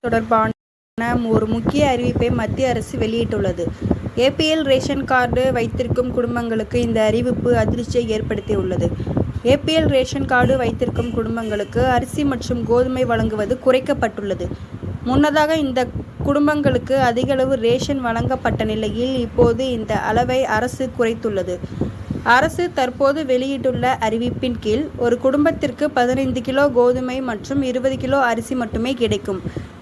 தொடர்பான ஒரு முக்கிய அறிவிப்பை மத்திய அரசு வெளியிட்டுள்ளது. ஏபிஎல் ரேஷன் கார்டு வைத்திருக்கும் குடும்பங்களுக்கு இந்த அறிவிப்பு அதிர்ச்சியை ஏற்படுத்தியுள்ளது. ஏபிஎல் ரேஷன் கார்டு வைத்திருக்கும் குடும்பங்களுக்கு அரிசி மற்றும் கோதுமை வழங்குவது குறைக்கப்பட்டுள்ளது. முன்னதாக இந்த குடும்பங்களுக்கு அதிகளவு ரேஷன் வழங்கப்பட்ட நிலையில் இப்போது இந்த அளவை அரசு குறைத்துள்ளது. அரசு தற்போது வெளியிட்டுள்ள அறிவிப்பின் கீழ் ஒரு குடும்பத்திற்கு 15 கிலோ கோதுமை மற்றும் 20 கிலோ அரிசி மட்டுமே கிடைக்கும்.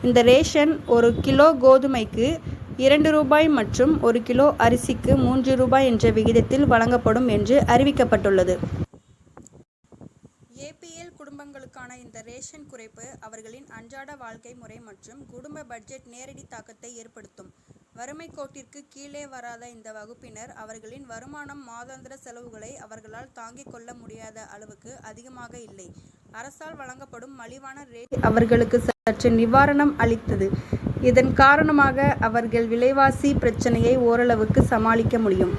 இந்த ரேஷன் ஒரு கிலோ கோதுமைக்கு 2 ரூபாய் மற்றும் ஒரு கிலோ அரிசிக்கு 3 ரூபாய் என்ற விகிதத்தில் வழங்கப்படும் என்று அறிவிக்கப்பட்டுள்ளது. ஏபிஎல் குடும்பங்களுக்கான இந்த ரேஷன் குறைப்பு அவர்களின் அன்றாட வாழ்க்கை முறை மற்றும் குடும்ப பட்ஜெட் நேரடி தாக்கத்தை ஏற்படுத்தும். வறுமை கோட்டிற்கு கீழே வராத இந்த வகுப்பினர் அவர்களின் வருமானம் மாதாந்திர செலவுகளை அவர்களால் தாங்கிக் கொள்ள முடியாத அளவுக்கு அதிகமாக இல்லை. அரசால் வழங்கப்படும் மலிவான ரேஷன் அவர்களுக்கு சற்று நிவாரணம் அளித்தது. இதன் காரணமாக அவர்கள் விலைவாசி பிரச்சனையை ஓரளவுக்கு சமாளிக்க முடியும்.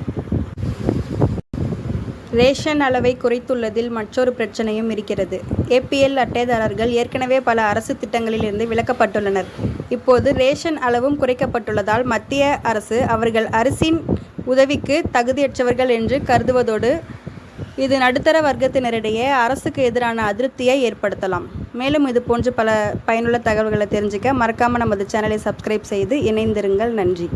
ரேஷன் அளவை குறைத்துள்ளதில் மற்றொரு பிரச்சனையும் இருக்கிறது. ஏபிஎல் அட்டைதாரர்கள் ஏற்கனவே பல அரசு திட்டங்களில் இருந்து விலக்கப்பட்டுள்ளனர். இப்போது ரேஷன் அளவும் குறைக்கப்பட்டுள்ளதால் மத்திய அரசு அவர்கள் அரசின் உதவிக்கு தகுதியற்றவர்கள் என்று கருதுவதோடு இது நடுத்தர வர்க்கத்தினரிடையே அரசுக்கு எதிரான அதிருப்தியை ஏற்படுத்தலாம். மேலும் இது போன்ற பல பயனுள்ள தகவல்களை தெரிஞ்சுக்க மறக்காமல் நமது சேனலை சப்ஸ்கிரைப் செய்து இணைந்திருங்கள். நன்றி.